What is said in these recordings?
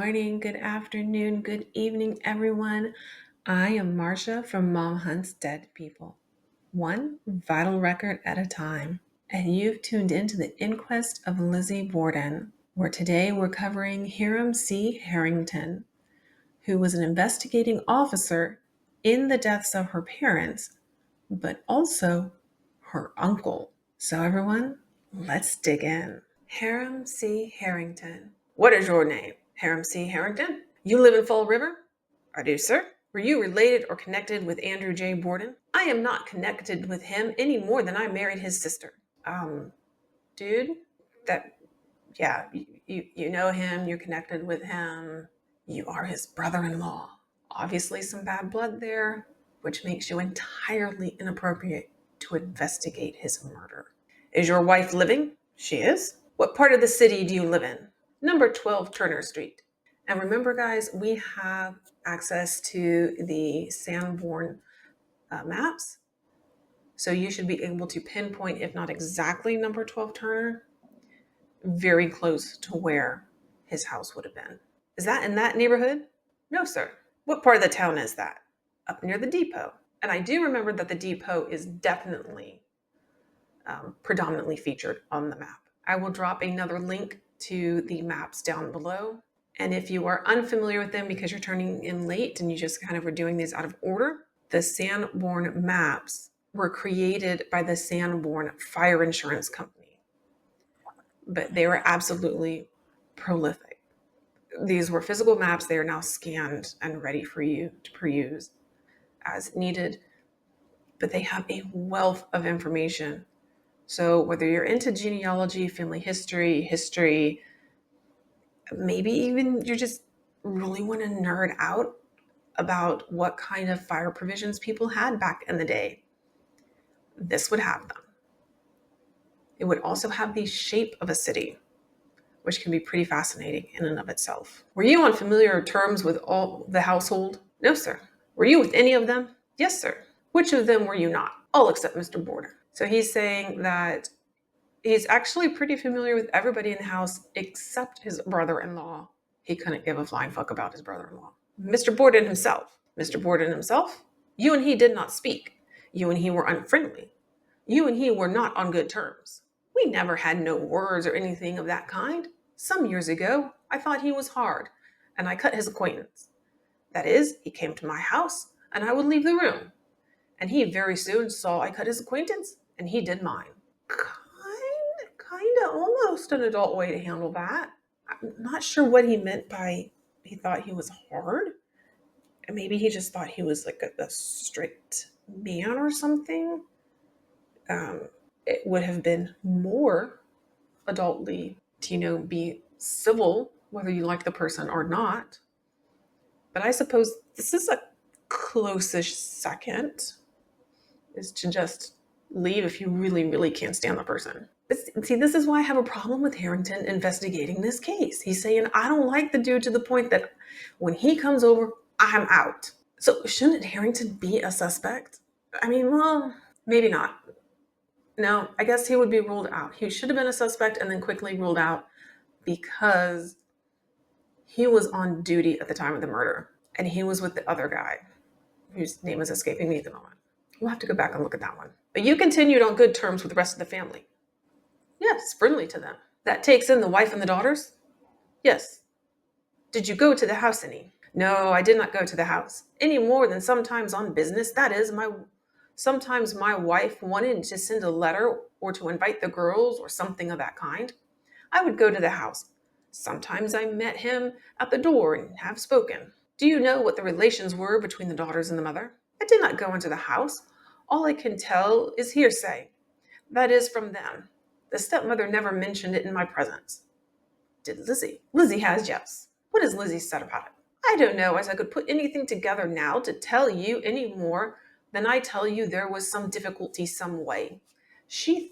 morning, good afternoon, good evening, everyone. I am Marcia from Mom Hunts Dead People, one vital record at a time. And you've tuned into the Inquest of Lizzie Borden, where today we're covering Hiram C. Harrington, who was an investigating officer in the deaths of her parents, but also her uncle. So everyone, let's dig in. Harim C. Harrington. What is your name? Harim C. Harrington? You live in Fall River? I do, sir. Were you related or connected with Andrew J. Borden? I am not connected with him any more than I married his sister. Dude, that, yeah, you know him, you're connected with him, you are his brother-in-law. Obviously some bad blood there, which makes you entirely inappropriate to investigate his murder. Is your wife living? She is. What part of the city do you live in? Number 12 Turner Street. And remember, guys, we have access to the Sanborn maps. So you should be able to pinpoint, if not exactly number 12 Turner, very close to where his house would have been. Is that in that neighborhood? No, sir. What part of the town is that? Up near the depot. And I do remember that the depot is definitely predominantly featured on the map. I will drop another link to the maps down below. And if you are unfamiliar with them because you're turning in late and you just kind of are doing these out of order, the Sanborn maps were created by the Sanborn Fire Insurance Company. But they were absolutely prolific. These were physical maps. They are now scanned and ready for you to peruse as needed. But they have a wealth of information. So whether you're into genealogy, family history, maybe even you just really want to nerd out about what kind of fire provisions people had back in the day, this would have them. It would also have the shape of a city, which can be pretty fascinating in and of itself. Were you on familiar terms with all the household? No, sir. Were you with any of them? Yes, sir. Which of them were you not? All except Mr. Borden. So he's saying that he's actually pretty familiar with everybody in the house except his brother-in-law. He couldn't give a flying fuck about his brother-in-law. Mr. Borden himself. Mr. Borden himself? You and he did not speak. You and he were unfriendly. You and he were not on good terms. We never had no words or anything of that kind. Some years ago, I thought he was hard, and I cut his acquaintance. That is, he came to my house, and I would leave the room. And he very soon saw I cut his acquaintance, and he did mine. Kind of almost an adult way to handle that. I'm not sure what he meant by he thought he was hard. Maybe he just thought he was like a strict man or something. It would have been more adultly to, be civil, whether you like the person or not. But I suppose this is a close-ish second, is to just leave if you really, really can't stand the person. But see, this is why I have a problem with Harrington investigating this case. He's saying, I don't like the dude to the point that when he comes over, I'm out. So shouldn't Harrington be a suspect? I mean, well, maybe not. No, I guess he would be ruled out. He should have been a suspect and then quickly ruled out because he was on duty at the time of the murder. And he was with the other guy, whose name is escaping me at the moment. We'll have to go back and look at that one. But you continued on good terms with the rest of the family. Yes, friendly to them. That takes in the wife and the daughters? Yes. Did you go to the house any? No, I did not go to the house. Any more than sometimes on business. That is, sometimes my wife wanted to send a letter or to invite the girls or something of that kind. I would go to the house. Sometimes I met him at the door and have spoken. Do you know what the relations were between the daughters and the mother? I did not go into the house. All I can tell is hearsay. That is from them. The stepmother never mentioned it in my presence. Did Lizzie? Lizzie has, yes. What has Lizzie said about it? I don't know as I could put anything together now to tell you any more than I tell you there was some difficulty some way. She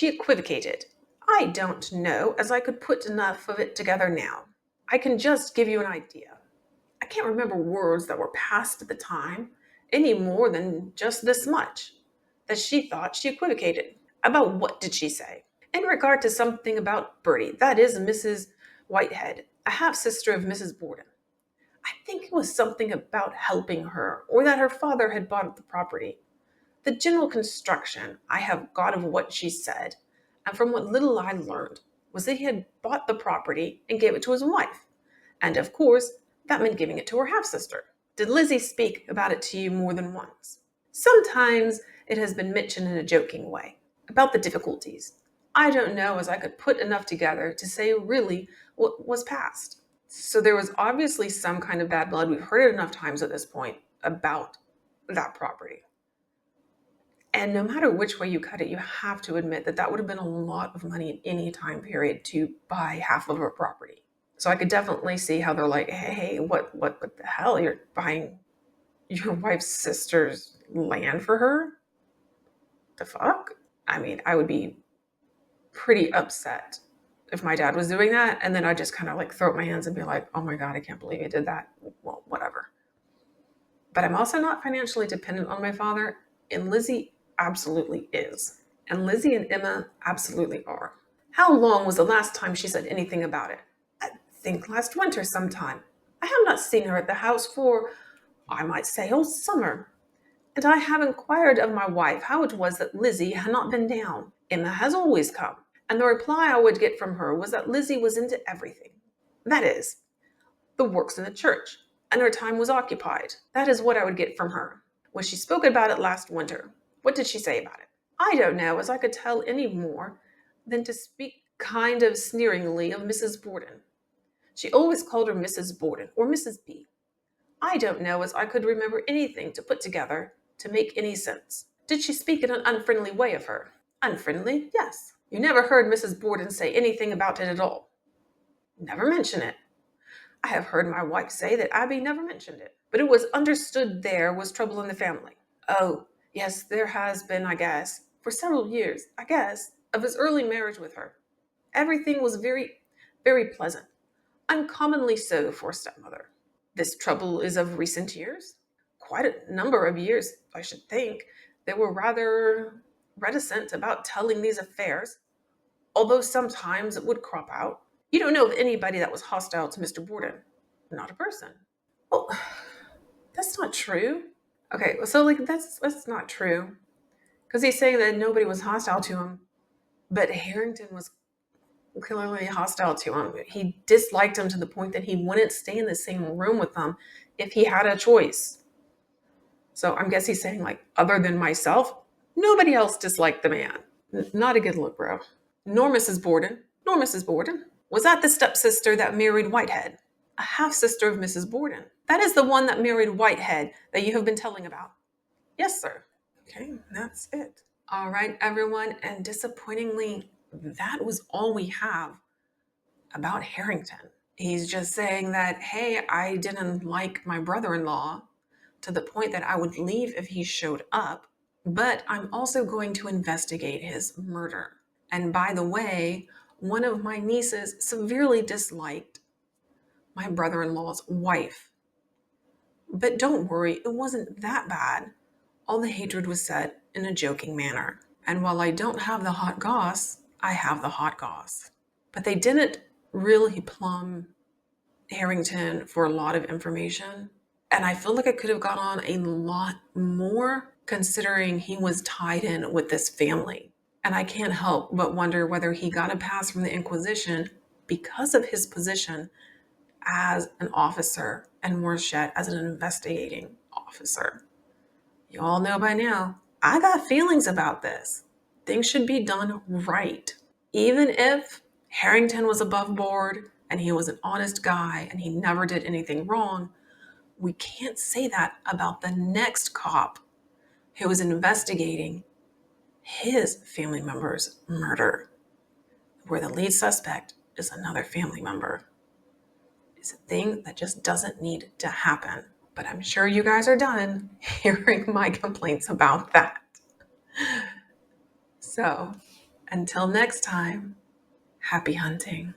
equivocated. I don't know as I could put enough of it together now. I can just give you an idea. I can't remember words that were passed at the time, any more than just this much, that she thought she equivocated. About what did she say? In regard to something about Bertie, that is Mrs. Whitehead. a half-sister of Mrs. Borden. I think it was something about helping her, or that her father had bought the property. The general construction I have got of what she said, and from what little I learned, was that he had bought the property and gave it to his wife. And of course, that meant giving it to her half-sister. Did Lizzie speak about it to you more than once? Sometimes it has been mentioned in a joking way, about the difficulties. I don't know as I could put enough together to say really what was past. So there was obviously some kind of bad blood. We've heard it enough times at this point about that property. And no matter which way you cut it, you have to admit that that would have been a lot of money in any time period to buy half of a property. So I could definitely see how they're like, hey, what the hell? You're buying your wife's sister's land for her? The fuck? I mean, I would be pretty upset if my dad was doing that. And then I'd just kind of like throw up my hands and be like, oh my God, I can't believe he did that. Well, whatever. But I'm also not financially dependent on my father. And Lizzie absolutely is. And Lizzie and Emma absolutely are. How long was the last time she said anything about it? I think last winter sometime. I have not seen her at the house for, I might say, all summer. And I have inquired of my wife how it was that Lizzie had not been down. Emma has always come. And the reply I would get from her was that Lizzie was into everything. That is, the works in the church, and her time was occupied. That is what I would get from her. When she spoke about it last winter, what did she say about it? I don't know as I could tell any more than to speak kind of sneeringly of Mrs. Borden. She always called her Mrs. Borden or Mrs. B. I don't know as I could remember anything to put together to make any sense. Did she speak in an unfriendly way of her? Unfriendly, yes. You never heard Mrs. Borden say anything about it at all. Never mention it. I have heard my wife say that Abby never mentioned it, but it was understood there was trouble in the family. Oh, yes, there has been, I guess, for several years, I guess, of his early marriage with her. Everything was very, very pleasant, uncommonly so for a stepmother. This trouble is of recent years? Quite a number of years, I should think. They were rather reticent about telling these affairs, although sometimes it would crop out. You don't know of anybody that was hostile to Mr. Borden? Not a person. Well, that's not true. Okay, so like that's not true. Because he's saying that nobody was hostile to him, but Harrington was clearly hostile to him. He disliked him to the point that he wouldn't stay in the same room with them if he had a choice. So I guess he's saying, like, other than myself, nobody else disliked the man. Not a good look, bro. Nor Mrs. Borden. Nor Mrs. Borden. Was that the stepsister that married Whitehead? A half-sister of Mrs. Borden. That is the one that married Whitehead that you have been telling about. Yes, sir. Okay, that's it. All right, everyone. And disappointingly, that was all we have about Harrington. He's just saying that, hey, I didn't like my brother-in-law to the point that I would leave if he showed up, but I'm also going to investigate his murder. And by the way, one of my nieces severely disliked my brother-in-law's wife. But don't worry, it wasn't that bad. All the hatred was said in a joking manner. And while I don't have the hot goss, I have the hot goss. But they didn't really plumb Harrington for a lot of information. And I feel like I could have got on a lot more considering he was tied in with this family. And I can't help but wonder whether he got a pass from the Inquisition because of his position as an officer and Morshett as an investigating officer. You all know by now, I got feelings about this. Things should be done right. Even if Harrington was above board and he was an honest guy and he never did anything wrong, we can't say that about the next cop who was investigating his family member's murder, where the lead suspect is another family member. It's a thing that just doesn't need to happen. But I'm sure you guys are done hearing my complaints about that. So, until next time, happy hunting.